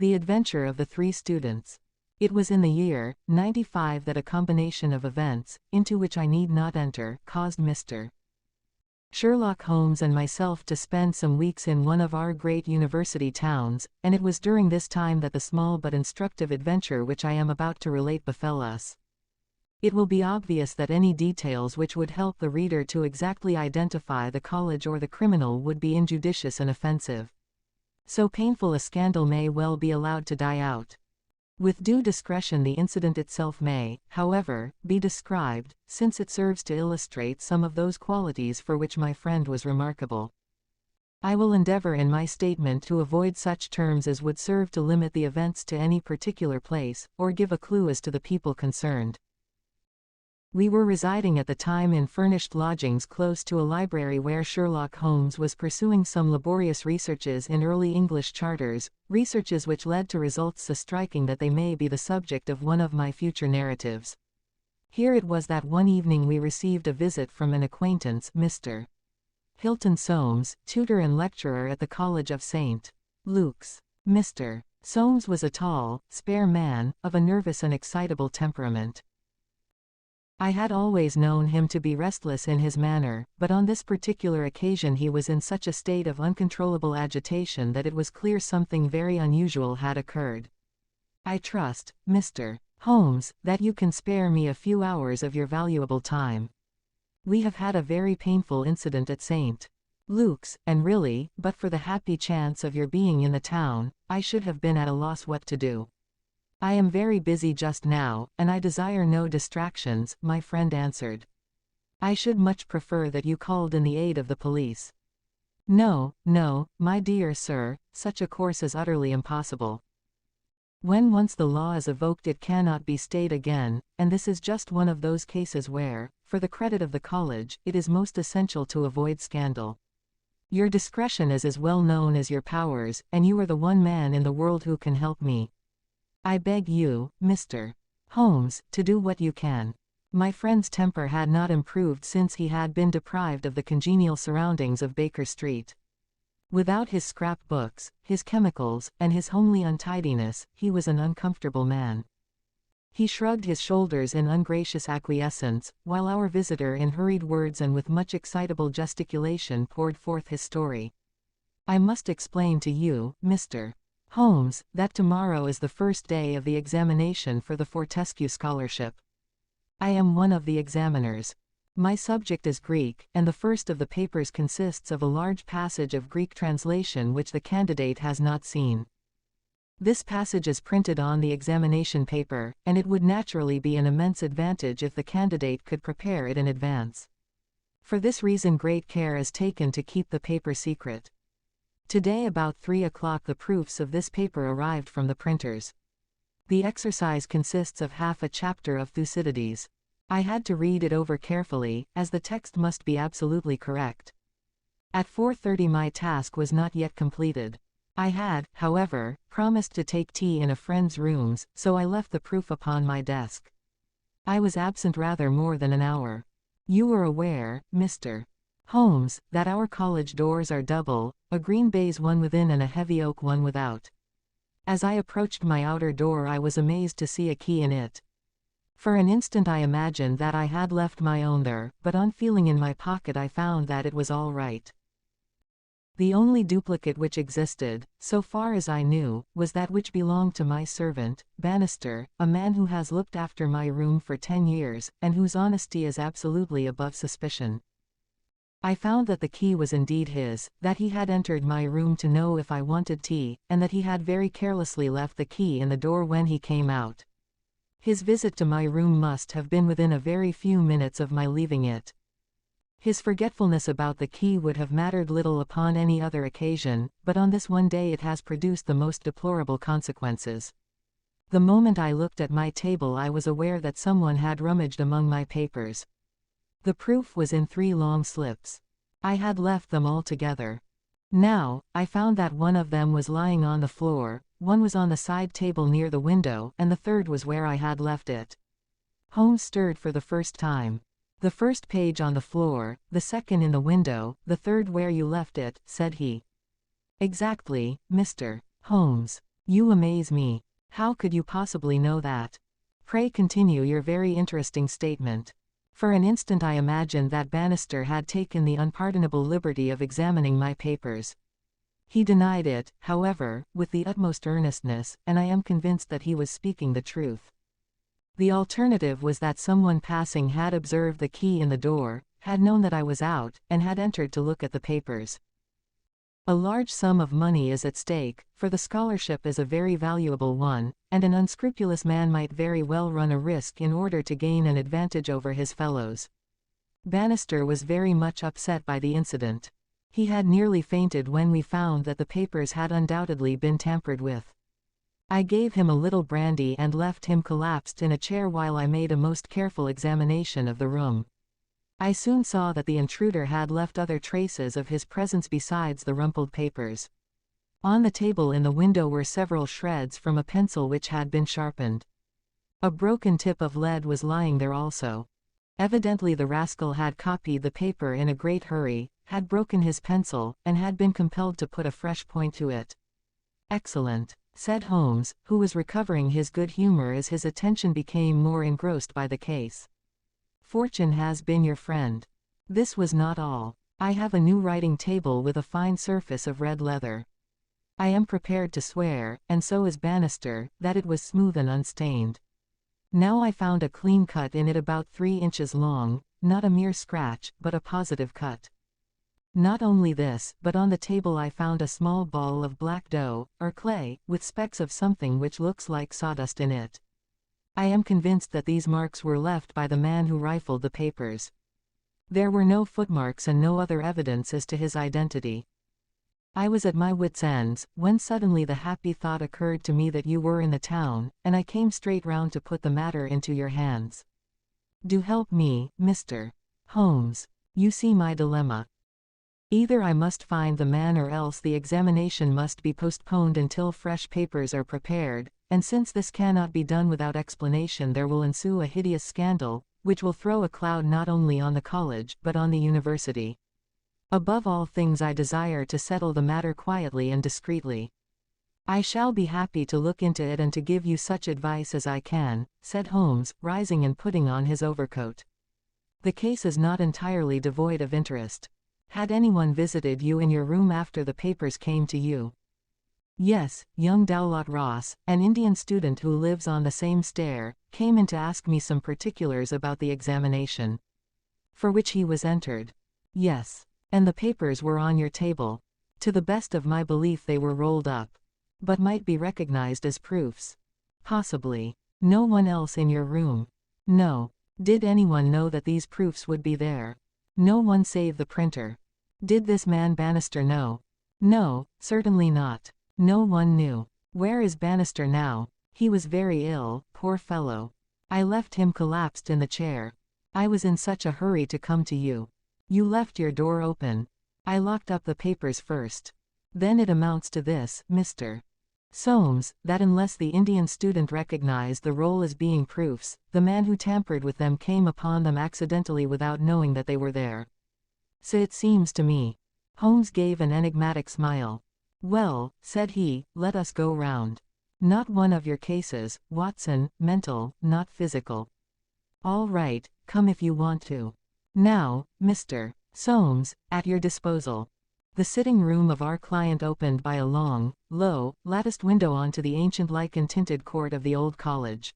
The Adventure of the Three Students. It was in the year '95 that a combination of events, into which I need not enter, caused Mr. Sherlock Holmes and myself to spend some weeks in one of our great university towns, and it was during this time that the small but instructive adventure which I am about to relate befell us. It will be obvious that any details which would help the reader to exactly identify the college or the criminal would be injudicious and offensive. So painful a scandal may well be allowed to die out. With due discretion the incident itself may, however, be described, since it serves to illustrate some of those qualities for which my friend was remarkable. I will endeavor in my statement to avoid such terms as would serve to limit the events to any particular place, or give a clue as to the people concerned. We were residing at the time in furnished lodgings close to a library where Sherlock Holmes was pursuing some laborious researches in early English charters, researches which led to results so striking that they may be the subject of one of my future narratives. Here it was that one evening we received a visit from an acquaintance, Mr. Hilton Soames, tutor and lecturer at the College of St. Luke's. Mr. Soames was a tall, spare man, of a nervous and excitable temperament. I had always known him to be restless in his manner, but on this particular occasion he was in such a state of uncontrollable agitation that it was clear something very unusual had occurred. "I trust, Mr. Holmes, that you can spare me a few hours of your valuable time. We have had a very painful incident at St. Luke's, and really, but for the happy chance of your being in the town, I should have been at a loss what to do." "I am very busy just now, and I desire no distractions," my friend answered. "I should much prefer that you called in the aid of the police." "No, no, my dear sir, such a course is utterly impossible. When once the law is evoked it cannot be stayed again, and this is just one of those cases where, for the credit of the college, it is most essential to avoid scandal. Your discretion is as well known as your powers, and you are the one man in the world who can help me. I beg you, Mr. Holmes, to do what you can." My friend's temper had not improved since he had been deprived of the congenial surroundings of Baker Street. Without his scrap books, his chemicals, and his homely untidiness, he was an uncomfortable man. He shrugged his shoulders in ungracious acquiescence, while our visitor in hurried words and with much excitable gesticulation poured forth his story. "I must explain to you, Mr. Holmes, that tomorrow is the first day of the examination for the Fortescue Scholarship. I am one of the examiners. My subject is Greek, and the first of the papers consists of a large passage of Greek translation which the candidate has not seen. This passage is printed on the examination paper, and it would naturally be an immense advantage if the candidate could prepare it in advance. For this reason great care is taken to keep the paper secret. Today about 3 o'clock the proofs of this paper arrived from the printers. The exercise consists of half a chapter of Thucydides. I had to read it over carefully, as the text must be absolutely correct. At 4:30 my task was not yet completed. I had, however, promised to take tea in a friend's rooms, so I left the proof upon my desk. I was absent rather more than an hour. You are aware, Mr. Holmes, that our college doors are double, a green baize one within and a heavy oak one without. As I approached my outer door I was amazed to see a key in it. For an instant I imagined that I had left my own there, but on feeling in my pocket I found that it was all right. The only duplicate which existed, so far as I knew, was that which belonged to my servant, Bannister, a man who has looked after my room for 10 years, and whose honesty is absolutely above suspicion. I found that the key was indeed his, that he had entered my room to know if I wanted tea, and that he had very carelessly left the key in the door when he came out. His visit to my room must have been within a very few minutes of my leaving it. His forgetfulness about the key would have mattered little upon any other occasion, but on this one day it has produced the most deplorable consequences. The moment I looked at my table I was aware that someone had rummaged among my papers. The proof was in 3 long slips. I had left them all together. Now, I found that one of them was lying on the floor, one was on the side table near the window, and the third was where I had left it. Holmes stirred for the first time. "The first page on the floor, the second in the window, the third where you left it," said he. "Exactly, Mr. Holmes. You amaze me. How could you possibly know that? Pray continue your very interesting statement. For an instant I imagined that Bannister had taken the unpardonable liberty of examining my papers. He denied it, however, with the utmost earnestness, and I am convinced that he was speaking the truth. The alternative was that someone passing had observed the key in the door, had known that I was out, and had entered to look at the papers. A large sum of money is at stake, for the scholarship is a very valuable one, and an unscrupulous man might very well run a risk in order to gain an advantage over his fellows. Bannister was very much upset by the incident. He had nearly fainted when we found that the papers had undoubtedly been tampered with. I gave him a little brandy and left him collapsed in a chair while I made a most careful examination of the room. I soon saw that the intruder had left other traces of his presence besides the rumpled papers. On the table in the window were several shreds from a pencil which had been sharpened. A broken tip of lead was lying there also. Evidently the rascal had copied the paper in a great hurry, had broken his pencil, and had been compelled to put a fresh point to it. Excellent, said Holmes, who was recovering his good humor as his attention became more engrossed by the case. Fortune has been your friend. This was not all. I have a new writing table with a fine surface of red leather. I am prepared to swear, and so is Bannister, that it was smooth and unstained. Now I found a clean cut in it about 3 inches long, not a mere scratch, but a positive cut. Not only this, but on the table I found a small ball of black dough, or clay, with specks of something which looks like sawdust in it. I am convinced that these marks were left by the man who rifled the papers. There were no footmarks and no other evidence as to his identity. I was at my wits' ends, when suddenly the happy thought occurred to me that you were in the town, and I came straight round to put the matter into your hands. Do help me, Mr. Holmes. You see my dilemma. Either I must find the man or else the examination must be postponed until fresh papers are prepared, and since this cannot be done without explanation there will ensue a hideous scandal, which will throw a cloud not only on the college but on the university. Above all things I desire to settle the matter quietly and discreetly. I shall be happy to look into it and to give you such advice as I can, said Holmes, rising and putting on his overcoat. The case is not entirely devoid of interest. Had anyone visited you in your room after the papers came to you? Yes, young Dowlott Ross, an Indian student who lives on the same stair, came in to ask me some particulars about the examination. For which he was entered. Yes. And the papers were on your table. To the best of my belief they were rolled up. But might be recognized as proofs. Possibly. No one else in your room? No. Did anyone know that these proofs would be there? No one save the printer. Did this man Bannister know? No, certainly not. No one knew. Where is Bannister now? He was very ill, poor fellow. I left him collapsed in the chair. I was in such a hurry to come to you. You left your door open. I locked up the papers first. Then it amounts to this, Mr. Soames, that unless the Indian student recognized the roll as being proofs, the man who tampered with them came upon them accidentally without knowing that they were there. So it seems to me. Holmes gave an enigmatic smile. Well, said he, let us go round. Not one of your cases, Watson, mental, not physical. All right, come if you want to. Now, Mr. Soames, at your disposal. The sitting room of our client opened by a long, low, latticed window onto the ancient lichen-tinted court of the old college.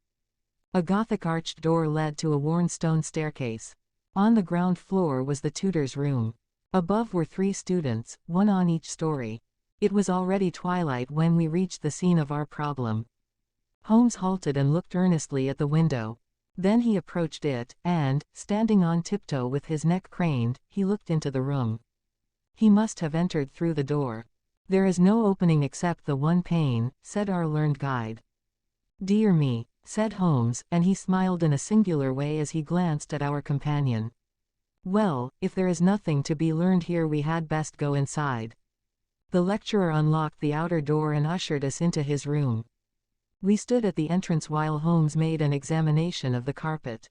A Gothic arched door led to a worn stone staircase. On the ground floor was the tutor's room. Above were 3 students, one on each story. It was already twilight when we reached the scene of our problem. Holmes halted and looked earnestly at the window. Then he approached it, and, standing on tiptoe with his neck craned, he looked into the room. He must have entered through the door. There is no opening except the one pane, said our learned guide. Dear me, said Holmes, and he smiled in a singular way as he glanced at our companion. Well, if there is nothing to be learned here we had best go inside. The lecturer unlocked the outer door and ushered us into his room. We stood at the entrance while Holmes made an examination of the carpet.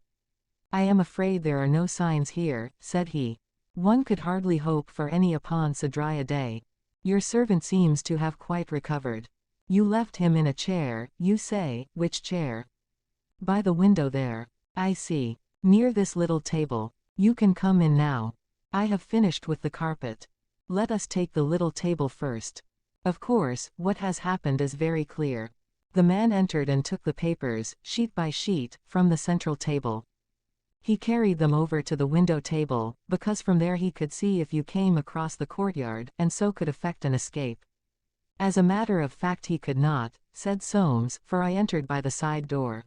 I am afraid there are no signs here, said he. One could hardly hope for any upon so dry a day. Your servant seems to have quite recovered. You left him in a chair, you say. Which chair? By the window there. I see. Near this little table. You can come in now. I have finished with the carpet. Let us take the little table first. Of course, what has happened is very clear. The man entered and took the papers, sheet by sheet, from the central table. He carried them over to the window table, because from there he could see if you came across the courtyard, and so could effect an escape. As a matter of fact he could not, said Soames, for I entered by the side door.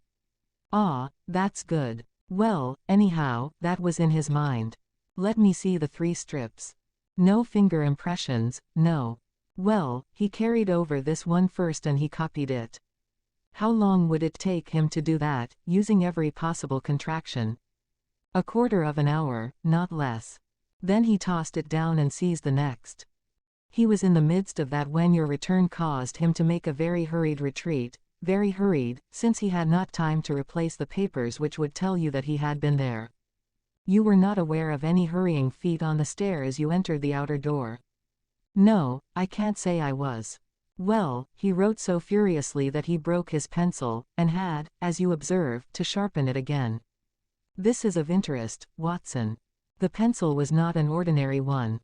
Ah, that's good. Well, anyhow, that was in his mind. Let me see the 3 strips. No finger impressions, no. Well, he carried over this one first and he copied it. How long would it take him to do that, using every possible contraction? A quarter of an hour, not less. Then he tossed it down and seized the next. He was in the midst of that when your return caused him to make a very hurried retreat, very hurried, since he had not time to replace the papers which would tell you that he had been there. You were not aware of any hurrying feet on the stair as you entered the outer door? No, I can't say I was. Well, he wrote so furiously that he broke his pencil, and had, as you observe, to sharpen it again. This is of interest, Watson. The pencil was not an ordinary one.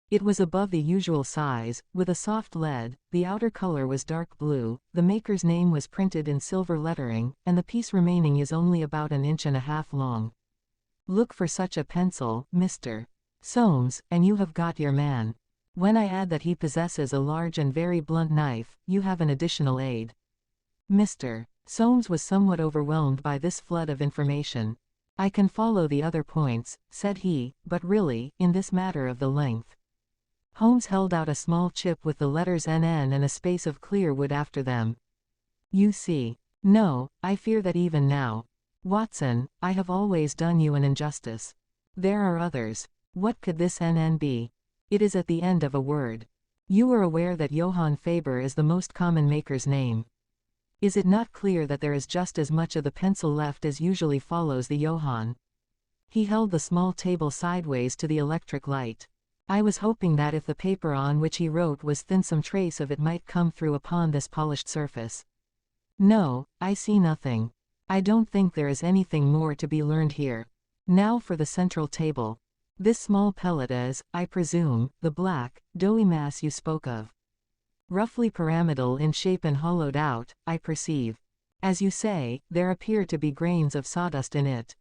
It was above the usual size, with a soft lead, the outer color was dark blue, the maker's name was printed in silver lettering, and the piece remaining is only about 1.5 inches long. Look for such a pencil, Mr. Soames, and you have got your man. When I add that he possesses a large and very blunt knife, you have an additional aid. Mr. Soames was somewhat overwhelmed by this flood of information. I can follow the other points, said he, but really, in this matter of the length. Holmes held out a small chip with the letters NN and a space of clear wood after them. You see. No, I fear that even now. Watson, I have always done you an injustice. There are others. What could this NN be? It is at the end of a word. You are aware that Johann Faber is the most common maker's name. Is it not clear that there is just as much of the pencil left as usually follows the Johann? He held the small table sideways to the electric light. I was hoping that if the paper on which he wrote was thin some trace of it might come through upon this polished surface. No, I see nothing. I don't think there is anything more to be learned here. Now for the central table. This small pellet is, I presume, the black, doughy mass you spoke of. Roughly pyramidal in shape and hollowed out, I perceive. As you say, there appear to be grains of sawdust in it.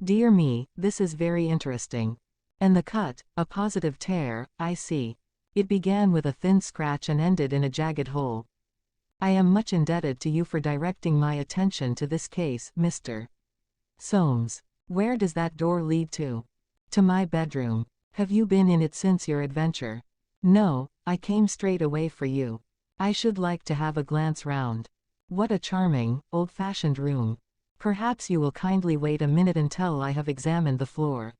Dear me, this is very interesting. And the cut, a positive tear, I see. It began with a thin scratch and ended in a jagged hole. I am much indebted to you for directing my attention to this case, Mr. Soames. Where does that door lead to? To my bedroom. Have you been in it since your adventure? No, I came straight away for you. I should like to have a glance round. What a charming, old-fashioned room. Perhaps you will kindly wait a minute until I have examined the floor.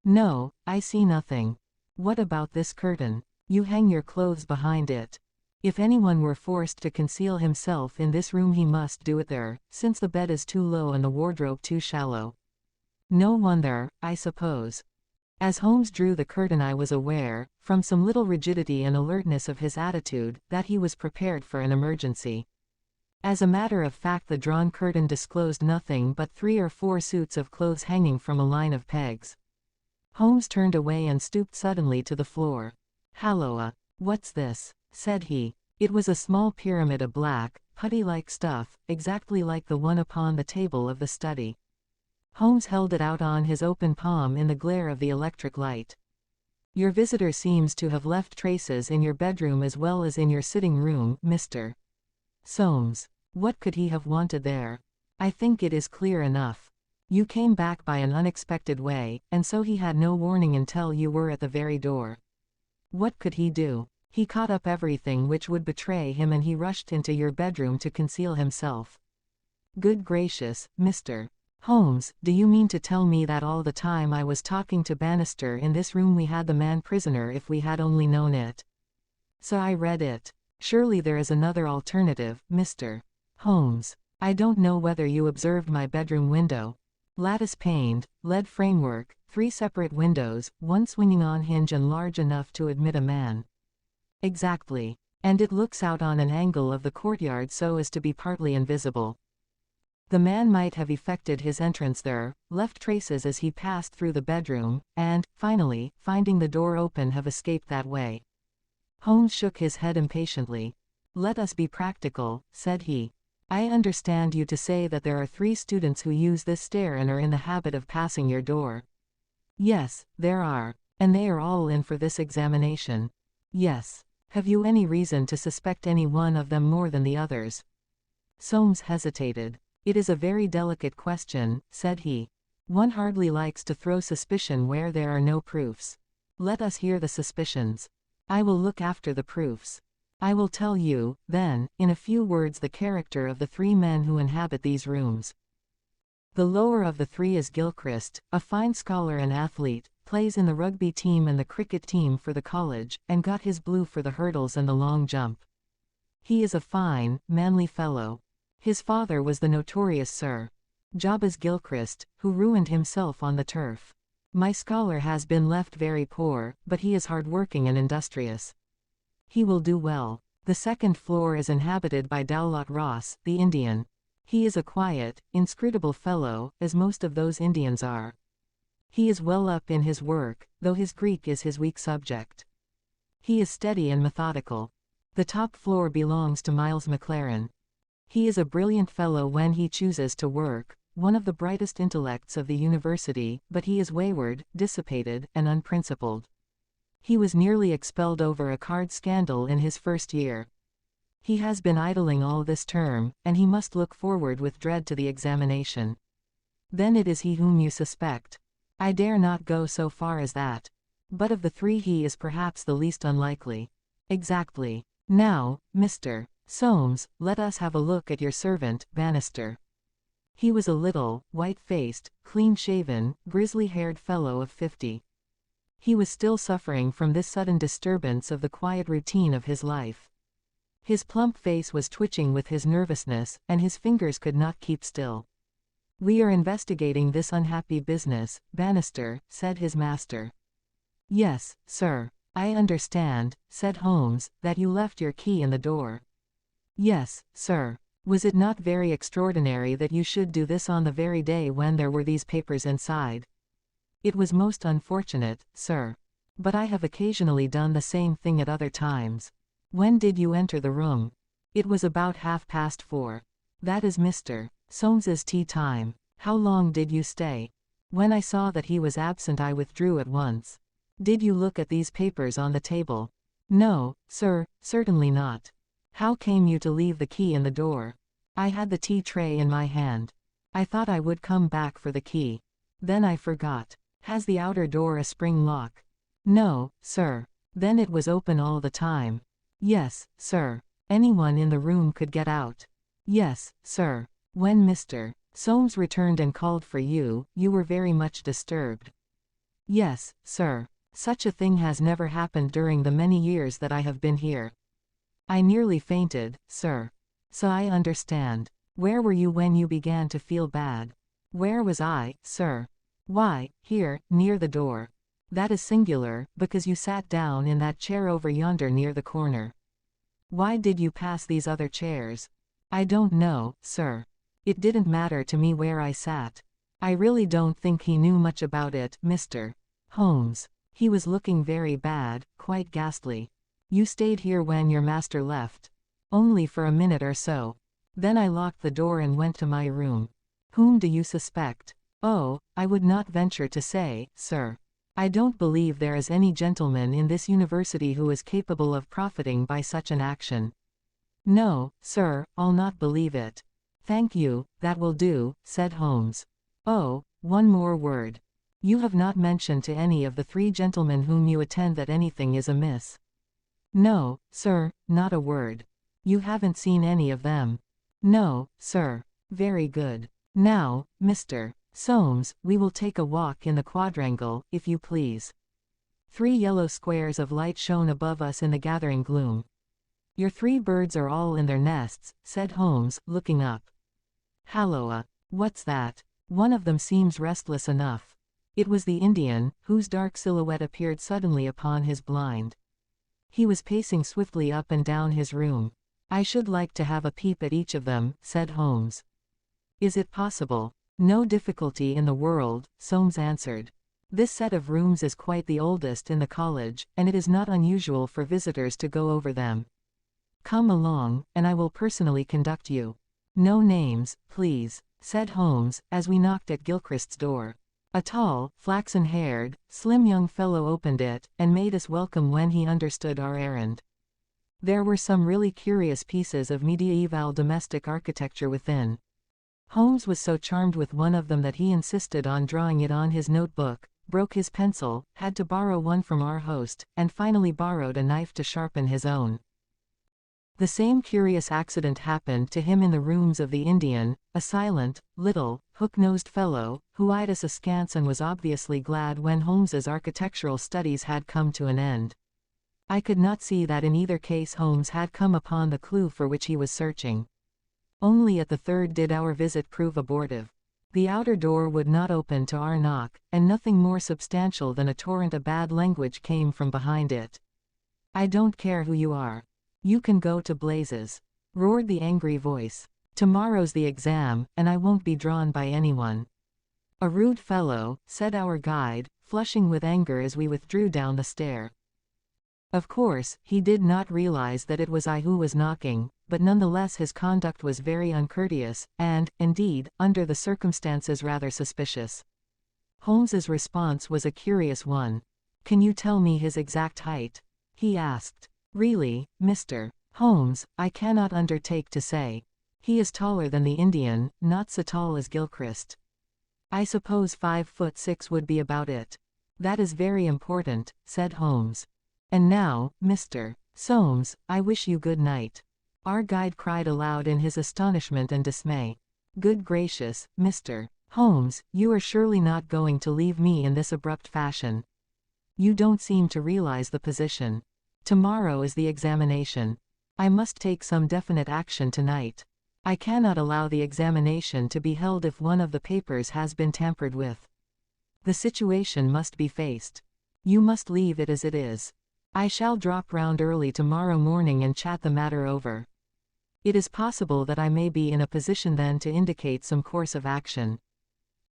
No, I see nothing. What about this curtain? You hang your clothes behind it. If anyone were forced to conceal himself in this room he must do it there, since the bed is too low and the wardrobe too shallow. No wonder, I suppose. As Holmes drew the curtain I was aware, from some little rigidity and alertness of his attitude, that he was prepared for an emergency. As a matter of fact the drawn curtain disclosed nothing but 3 or 4 suits of clothes hanging from a line of pegs. Holmes turned away and stooped suddenly to the floor. Halloa, what's this? Said he. It was a small pyramid of black, putty-like stuff, exactly like the one upon the table of the study. Holmes held it out on his open palm in the glare of the electric light. Your visitor seems to have left traces in your bedroom as well as in your sitting room, Mr. Soames. What could he have wanted there? I think it is clear enough. You came back by an unexpected way, and so he had no warning until you were at the very door. What could he do? He caught up everything which would betray him and he rushed into your bedroom to conceal himself. Good gracious, Mr. Holmes, do you mean to tell me that all the time I was talking to Bannister in this room we had the man prisoner if we had only known it? So I read it. Surely there is another alternative, Mr. Holmes. I don't know whether you observed my bedroom window. Lattice-paned, lead framework, 3 separate windows, one swinging on hinge and large enough to admit a man. Exactly. And it looks out on an angle of the courtyard so as to be partly invisible. The man might have effected his entrance there, left traces as he passed through the bedroom, and, finally, finding the door open, have escaped that way. Holmes shook his head impatiently. "Let us be practical," said he. "I understand you to say that there are 3 students who use this stair and are in the habit of passing your door." "Yes, there are. And they are all in for this examination." "Yes. Have you any reason to suspect any one of them more than the others?" Soames hesitated. "It is a very delicate question," said he. "One hardly likes to throw suspicion where there are no proofs. Let us hear the suspicions. I will look after the proofs. I will tell you, then, in a few words the character of the 3 men who inhabit these rooms. The lower of the 3 is Gilchrist, a fine scholar and athlete, plays in the rugby team and the cricket team for the college, and got his blue for the hurdles and the long jump. He is a fine, manly fellow. His father was the notorious Sir Jabez Gilchrist, who ruined himself on the turf. My scholar has been left very poor, but he is hard-working and industrious. He will do well. The 2nd floor is inhabited by Dowlot Ross, the Indian. He is a quiet, inscrutable fellow, as most of those Indians are. He is well up in his work, though his Greek is his weak subject. He is steady and methodical. The top floor belongs to Miles Maclaren. He is a brilliant fellow when he chooses to work, one of the brightest intellects of the university, but he is wayward, dissipated, and unprincipled. He was nearly expelled over a card scandal in his first year. He has been idling all this term, and he must look forward with dread to the examination. Then it is he whom you suspect. I dare not go so far as that. But of the 3 he is perhaps the least unlikely." "Exactly. Now, Mr. Soames, let us have a look at your servant, Bannister." He was a little, white-faced, clean-shaven, grizzly-haired fellow of 50. He was still suffering from this sudden disturbance of the quiet routine of his life. His plump face was twitching with his nervousness, and his fingers could not keep still. "We are investigating this unhappy business, Bannister," said his master. "Yes, sir. I understand," said Holmes, "that you left your key in the door." "Yes, sir. Was it not very extraordinary that you should do this on the very day when there were these papers inside?" "It was most unfortunate, sir. But I have occasionally done the same thing at other times." "When did you enter the room?" "It was about 4:30. That is Mr. Soames's tea time. How long did you stay?" "When I saw that he was absent I withdrew at once." "Did you look at these papers on the table?" "No, sir, certainly not." "How came you to leave the key in the door?" "I had the tea tray in my hand. I thought I would come back for the key. Then I forgot." "Has the outer door a spring lock?" "No, sir." "Then it was open all the time?" "Yes, sir. Anyone in the room could get out?" "Yes, sir." "When Mr. Soames returned and called for you, you were very much disturbed?" "Yes, sir. Such a thing has never happened during the many years that I have been here. I nearly fainted, sir." "So I understand. Where were you when you began to feel bad?" "Where was I, sir?" "Why, here, near the door." "That is singular, because you sat down in that chair over yonder near the corner." "Why did you pass these other chairs?" "I don't know, sir. It didn't matter to me where I sat." "I really don't think he knew much about it, Mr. Holmes. He was looking very bad, quite ghastly." "You stayed here when your master left?" "Only for a minute or so. Then I locked the door and went to my room." "Whom do you suspect?" "Oh, I would not venture to say, sir. I don't believe there is any gentleman in this university who is capable of profiting by such an action." "No, sir, I'll not believe it." "Thank you, that will do," said Holmes. "Oh, one more word. You have not mentioned to any of the 3 gentlemen whom you attend that anything is amiss?" "No, sir, not a word." "You haven't seen any of them?" "No, sir." "Very good. Now, Mr. Soames, we will take a walk in the quadrangle, if you please." 3 yellow squares of light shone above us in the gathering gloom. "Your 3 birds are all in their nests," said Holmes, looking up. "Halloa! What's that? One of them seems restless enough." It was the Indian, whose dark silhouette appeared suddenly upon his blind. He was pacing swiftly up and down his room. "I should like to have a peep at each of them," said Holmes. "Is it possible?" "No difficulty in the world," Soames answered. "This set of rooms is quite the oldest in the college, and it is not unusual for visitors to go over them. Come along, and I will personally conduct you." "No names, please," said Holmes, as we knocked at Gilchrist's door. A tall, flaxen-haired, slim young fellow opened it, and made us welcome when he understood our errand. There were some really curious pieces of medieval domestic architecture within. Holmes was so charmed with one of them that he insisted on drawing it on his notebook, broke his pencil, had to borrow one from our host, and finally borrowed a knife to sharpen his own. The same curious accident happened to him in the rooms of the Indian, a silent, little, hook-nosed fellow, who eyed us askance and was obviously glad when Holmes's architectural studies had come to an end. I could not see that in either case Holmes had come upon the clue for which he was searching. Only at the third did our visit prove abortive. The outer door would not open to our knock, and nothing more substantial than a torrent of bad language came from behind it. "I don't care who you are. You can go to blazes," roared the angry voice. "Tomorrow's the exam, and I won't be drawn by anyone." "A rude fellow," said our guide, flushing with anger as we withdrew down the stair. Of course, he did not realize that it was I who was knocking, but nonetheless his conduct was very uncourteous, and, indeed, under the circumstances rather suspicious. Holmes's response was a curious one. "Can you tell me his exact height?" he asked. "Really, Mr. Holmes, I cannot undertake to say. He is taller than the Indian, not so tall as Gilchrist. I suppose 5'6" would be about it." "That is very important," said Holmes. "And now, Mr. Soames, I wish you good night." Our guide cried aloud in his astonishment and dismay. "Good gracious, Mr. Holmes, you are surely not going to leave me in this abrupt fashion. You don't seem to realize the position. Tomorrow is the examination. I must take some definite action tonight. I cannot allow the examination to be held if one of the papers has been tampered with. The situation must be faced. You must leave it as it is. I shall drop round early tomorrow morning and chat the matter over. It is possible that I may be in a position then to indicate some course of action.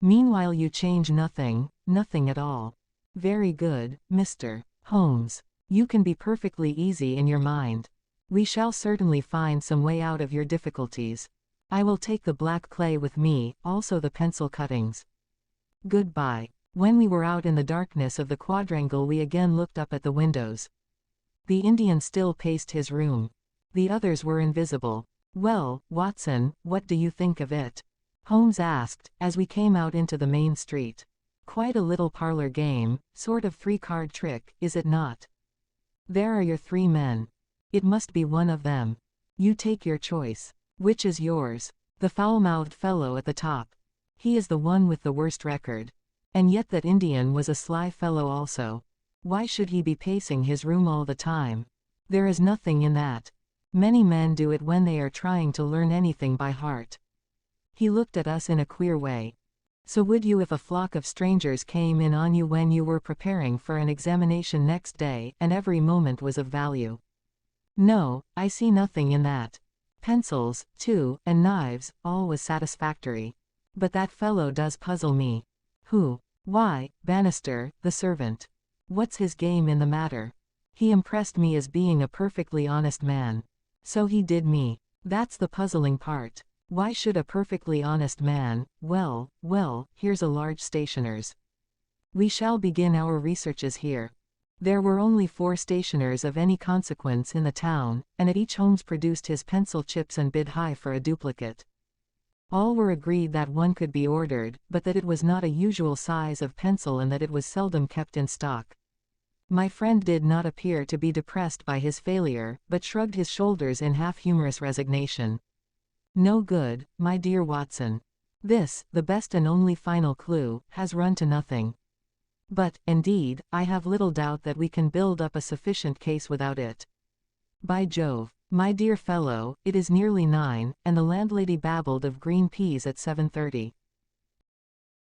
Meanwhile you change nothing, nothing at all." "Very good, Mr. Holmes. You can be perfectly easy in your mind. We shall certainly find some way out of your difficulties. I will take the black clay with me, also the pencil cuttings. Goodbye." When we were out in the darkness of the quadrangle we again looked up at the windows. The Indian still paced his room. The others were invisible. "Well, Watson, what do you think of it?" Holmes asked, as we came out into the main street. "Quite a little parlor game, sort of three-card trick, is it not? There are your three men. It must be one of them. You take your choice. Which is yours?" "The foul-mouthed fellow at the top. He is the one with the worst record. And yet that Indian was a sly fellow also. Why should he be pacing his room all the time? There is nothing in that. Many men do it when they are trying to learn anything by heart." He looked at us in a queer way. "So would you if a flock of strangers came in on you when you were preparing for an examination next day, and every moment was of value?" "No, I see nothing in that. Pencils, too, and knives, all was satisfactory. But that fellow does puzzle me." "Who?" "Why, Bannister, the servant. What's his game in the matter? He impressed me as being a perfectly honest man." "So he did me. That's the puzzling part. Why should a perfectly honest man— well, here's a large stationer's. We shall begin our researches here." There were only 4 stationers of any consequence in the town, and at each Holmes produced his pencil chips and bid high for a duplicate. All were agreed that one could be ordered, but that it was not a usual size of pencil and that it was seldom kept in stock. My friend did not appear to be depressed by his failure, but shrugged his shoulders in half-humorous resignation. "No good, my dear Watson. This, the best and only final clue, has run to nothing. But, indeed, I have little doubt that we can build up a sufficient case without it. By Jove, my dear fellow, it is nearly 9, and the landlady babbled of green peas at 7:30.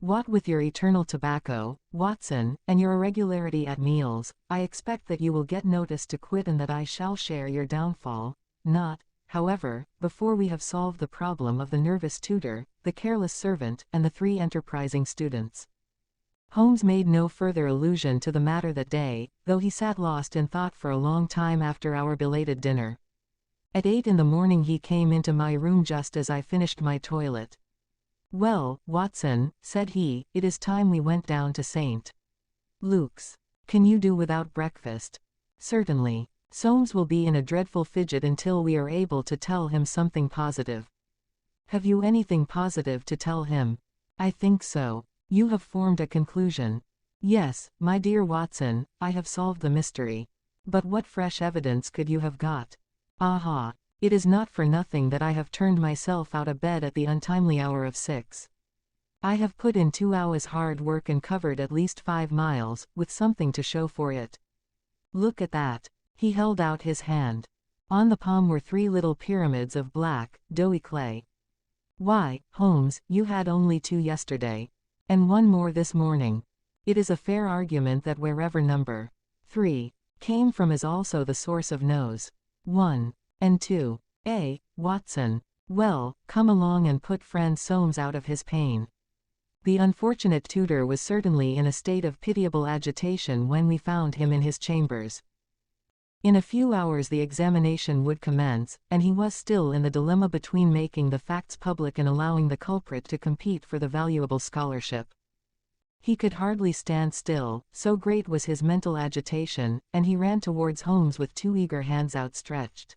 What with your eternal tobacco, Watson, and your irregularity at meals, I expect that you will get notice to quit and that I shall share your downfall, not, however, before we have solved the problem of the nervous tutor, the careless servant, and the 3 enterprising students. Holmes made no further allusion to the matter that day, though he sat lost in thought for a long time after our belated dinner. At 8 in the morning he came into my room just as I finished my toilet. "Well, Watson," said he, "it is time we went down to St. Luke's. Can you do without breakfast?" "Certainly. Soames will be in a dreadful fidget until we are able to tell him something positive." "Have you anything positive to tell him?" "I think so." "You have formed a conclusion?" "Yes, my dear Watson, I have solved the mystery." "But what fresh evidence could you have got?" "Aha! It is not for nothing that I have turned myself out of bed at the untimely hour of 6. I have put in 2 hours hard work and covered at least 5 miles, with something to show for it. Look at that." He held out his hand. On the palm were 3 little pyramids of black, doughy clay. "Why, Holmes, you had only 2 yesterday. And 1 more this morning. It is a fair argument that wherever number 3 came from is also the source of nose 1 and 2. Watson? Well, come along and put friend Soames out of his pain." The unfortunate tutor was certainly in a state of pitiable agitation when we found him in his chambers. In a few hours the examination would commence, and he was still in the dilemma between making the facts public and allowing the culprit to compete for the valuable scholarship. He could hardly stand still, so great was his mental agitation, and he ran towards Holmes with 2 eager hands outstretched.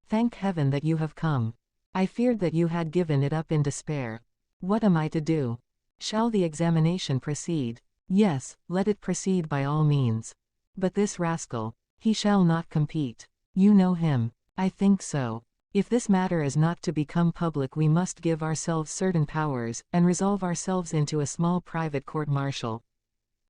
"Thank heaven that you have come. I feared that you had given it up in despair. What am I to do? Shall the examination proceed?" "Yes, let it proceed by all means." "But this rascal, he shall not compete. You know him." "I think so. If this matter is not to become public we must give ourselves certain powers, and resolve ourselves into a small private court-martial.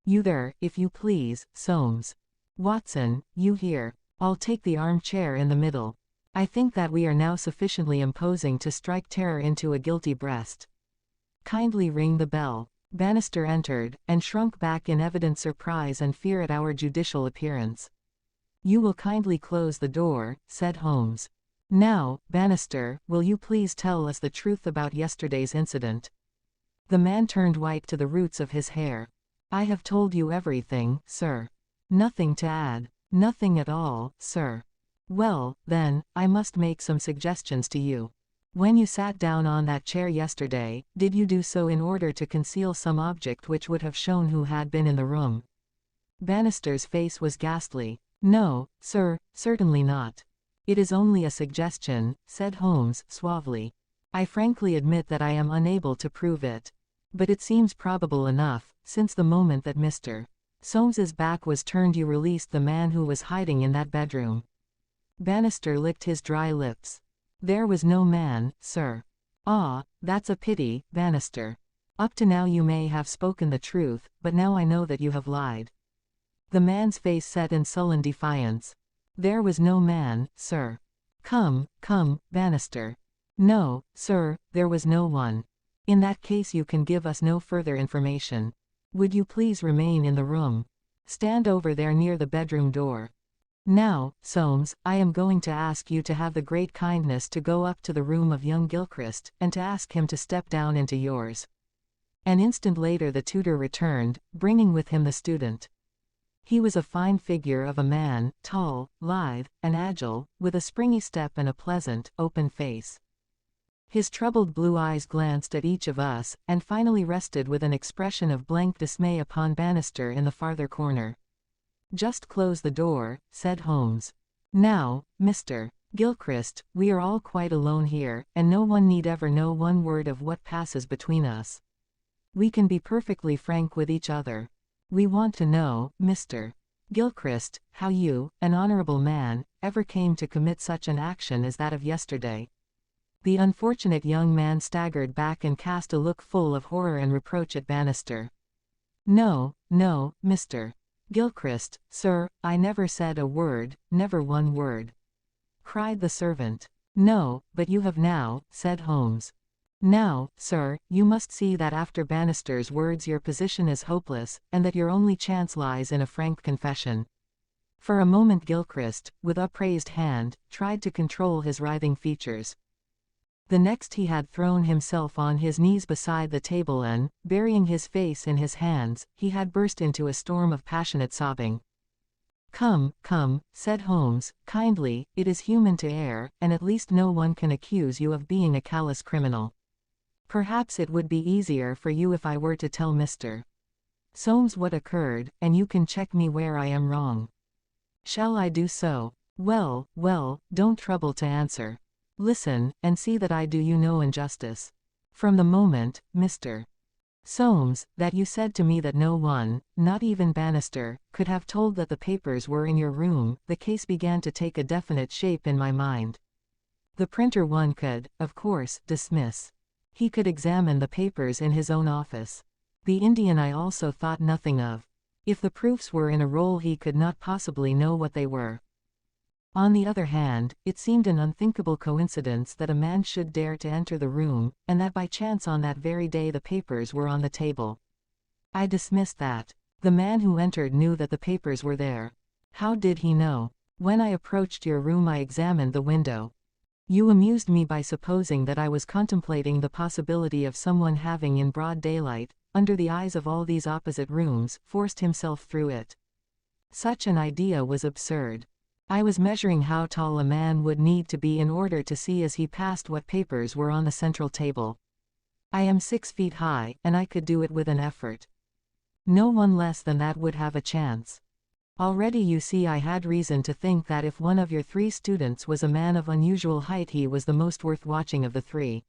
You there, if you please, Soames. Watson, you here. I'll take the armchair in the middle. I think that we are now sufficiently imposing to strike terror into a guilty breast. Kindly ring the bell." Bannister entered, and shrunk back in evident surprise and fear at our judicial appearance. "You will kindly close the door," said Holmes. "Now, Bannister, will you please tell us the truth about yesterday's incident?" The man turned white to the roots of his hair. "I have told you everything, sir. Nothing to add. Nothing at all, sir." "Well, then, I must make some suggestions to you. When you sat down on that chair yesterday, did you do so in order to conceal some object which would have shown who had been in the room?" Bannister's face was ghastly. "No, sir, certainly not." "It is only a suggestion," said Holmes, suavely. "I frankly admit that I am unable to prove it. But it seems probable enough, since the moment that Mr. Soames's back was turned you released the man who was hiding in that bedroom." Bannister licked his dry lips. "There was no man, sir." "Ah, that's a pity, Bannister. Up to now you may have spoken the truth, but now I know that you have lied." The man's face set in sullen defiance. "There was no man, sir." Come, Bannister." "No, sir, there was no one." "In that case you can give us no further information. Would you please remain in the room? Stand over there near the bedroom door. Now, Soames, I am going to ask you to have the great kindness to go up to the room of young Gilchrist, and to ask him to step down into yours." An instant later the tutor returned, bringing with him the student. He was a fine figure of a man, tall, lithe, and agile, with a springy step and a pleasant, open face. His troubled blue eyes glanced at each of us, and finally rested with an expression of blank dismay upon Bannister in the farther corner. "Just close the door," said Holmes. "Now, Mr. Gilchrist, we are all quite alone here, and no one need ever know one word of what passes between us. We can be perfectly frank with each other. We want to know, Mr. Gilchrist, how you, an honorable man, ever came to commit such an action as that of yesterday." The unfortunate young man staggered back and cast a look full of horror and reproach at Bannister. No, Mr. Gilchrist, sir, I never said a word, never one word," cried the servant. "No, but you have now," said Holmes. Now, sir, you must see that after Bannister's words your position is hopeless, and that your only chance lies in a frank confession. For a moment Gilchrist, with upraised hand, tried to control his writhing features. The next he had thrown himself on his knees beside the table and, burying his face in his hands, he had burst into a storm of passionate sobbing. "Come, come," said Holmes, kindly, "it is human to err, and at least no one can accuse you of being a callous criminal. Perhaps it would be easier for you if I were to tell Mr. Soames what occurred, and you can check me where I am wrong. Shall I do so? Well, well, don't trouble to answer. Listen, and see that I do you no injustice. From the moment, Mr. Soames, that you said to me that no one, not even Bannister, could have told that the papers were in your room, the case began to take a definite shape in my mind. The printer one could, of course, dismiss. He could examine the papers in his own office. The Indian I also thought nothing of. If the proofs were in a roll he could not possibly know what they were. On the other hand, it seemed an unthinkable coincidence that a man should dare to enter the room, and that by chance on that very day the papers were on the table. I dismissed that. The man who entered knew that the papers were there. How did he know? When I approached your room I examined the window. You amused me by supposing that I was contemplating the possibility of someone having in broad daylight, under the eyes of all these opposite rooms, forced himself through it. Such an idea was absurd. I was measuring how tall a man would need to be in order to see as he passed what papers were on the central table. I am 6 feet high, and I could do it with an effort. No one less than that would have a chance. Already you see I had reason to think that if one of your 3 students was a man of unusual height he was the most worth watching of the 3.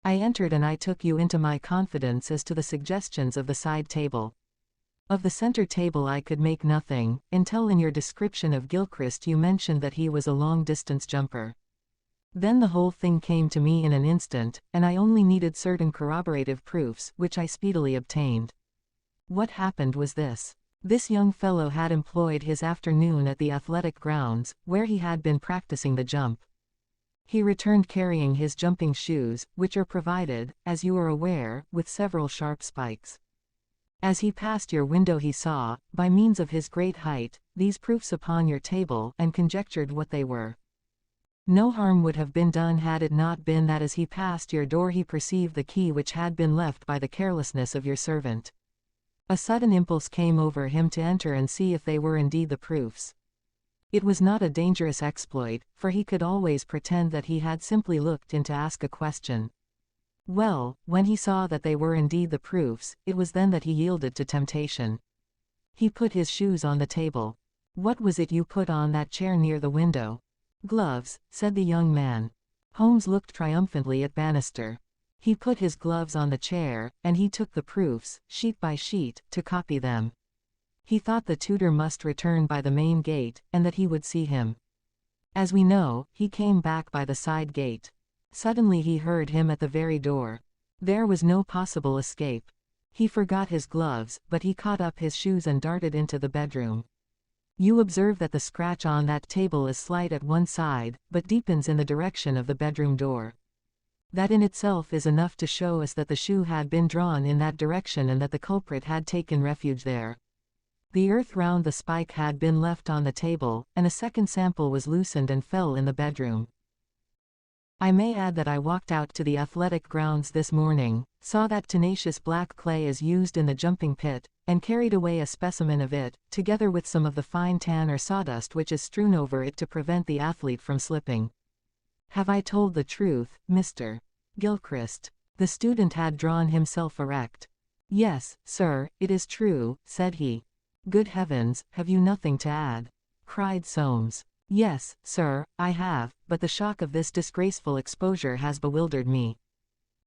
I entered and I took you into my confidence as to the suggestions of the side table. Of the center table I could make nothing, until in your description of Gilchrist you mentioned that he was a long-distance jumper. Then the whole thing came to me in an instant, and I only needed certain corroborative proofs, which I speedily obtained. What happened was this. This young fellow had employed his afternoon at the athletic grounds, where he had been practicing the jump. He returned carrying his jumping shoes, which are provided, as you are aware, with several sharp spikes. As he passed your window he saw, by means of his great height, these proofs upon your table, and conjectured what they were. No harm would have been done had it not been that as he passed your door he perceived the key which had been left by the carelessness of your servant. A sudden impulse came over him to enter and see if they were indeed the proofs. It was not a dangerous exploit, for he could always pretend that he had simply looked in to ask a question. Well, when he saw that they were indeed the proofs, it was then that he yielded to temptation. He put his shoes on the table. What was it you put on that chair near the window? Gloves, said the young man. Holmes looked triumphantly at Bannister. He put his gloves on the chair, and he took the proofs, sheet by sheet, to copy them. He thought the tutor must return by the main gate, and that he would see him. As we know, he came back by the side gate. Suddenly he heard him at the very door. There was no possible escape. He forgot his gloves, but he caught up his shoes and darted into the bedroom. You observe that the scratch on that table is slight at one side, but deepens in the direction of the bedroom door. That in itself is enough to show us that the shoe had been drawn in that direction and that the culprit had taken refuge there. The earth round the spike had been left on the table, and a second sample was loosened and fell in the bedroom. I may add that I walked out to the athletic grounds this morning, saw that tenacious black clay is used in the jumping pit, and carried away a specimen of it, together with some of the fine tan or sawdust which is strewn over it to prevent the athlete from slipping. Have I told the truth, Mr. Gilchrist? The student had drawn himself erect. Yes, sir, it is true, said he. Good heavens, have you nothing to add? Cried Soames. Yes, sir, I have, but the shock of this disgraceful exposure has bewildered me.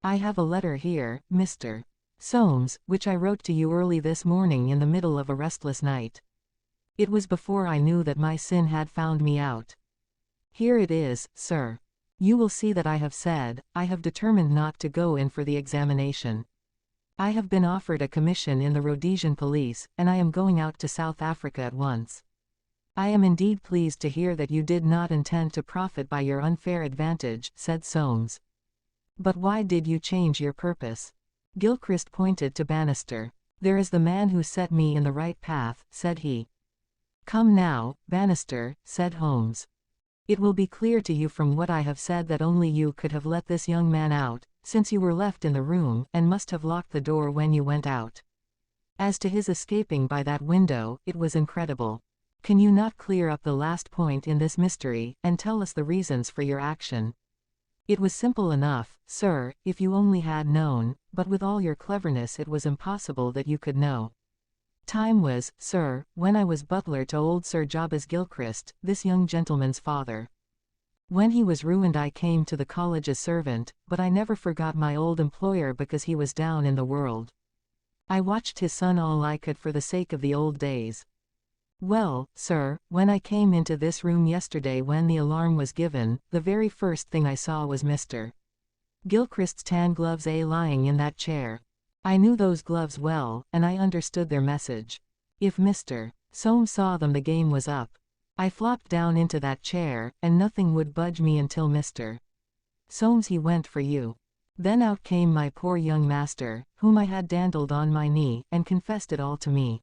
I have a letter here, Mr. Soames, which I wrote to you early this morning in the middle of a restless night. It was before I knew that my sin had found me out. Here it is, sir. You will see that I have determined not to go in for the examination. I have been offered a commission in the Rhodesian police, and I am going out to South Africa at once. I am indeed pleased to hear that you did not intend to profit by your unfair advantage, said Soames. But why did you change your purpose? Gilchrist pointed to Bannister. There is the man who set me in the right path, said he. Come now, Bannister, said Holmes. It will be clear to you from what I have said that only you could have let this young man out, since you were left in the room, and must have locked the door when you went out. As to his escaping by that window, it was incredible. Can you not clear up the last point in this mystery, and tell us the reasons for your action? It was simple enough, sir, if you only had known, but with all your cleverness it was impossible that you could know. Time was, sir, when I was butler to old Sir Jabez Gilchrist, this young gentleman's father. When he was ruined I came to the college as servant, but I never forgot my old employer because he was down in the world. I watched his son all I could for the sake of the old days. Well, sir, when I came into this room yesterday when the alarm was given, the very first thing I saw was Mr. Gilchrist's tan gloves lying in that chair. I knew those gloves well, and I understood their message. If Mr. Soames saw them the game was up. I flopped down into that chair, and nothing would budge me until Mr. Soames he went for you. Then out came my poor young master, whom I had dandled on my knee, and confessed it all to me.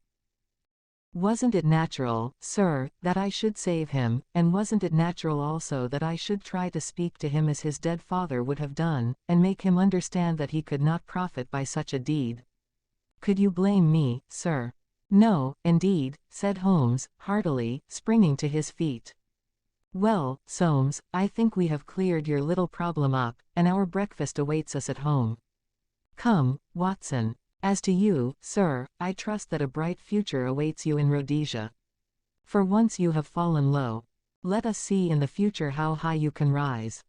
Wasn't it natural, sir, that I should save him, and wasn't it natural also that I should try to speak to him as his dead father would have done, and make him understand that he could not profit by such a deed? Could you blame me, sir? No, indeed, said Holmes, heartily, springing to his feet. Well, Soames, I think we have cleared your little problem up, and our breakfast awaits us at home. Come, Watson. As to you, sir, I trust that a bright future awaits you in Rhodesia. For once you have fallen low. Let us see in the future how high you can rise.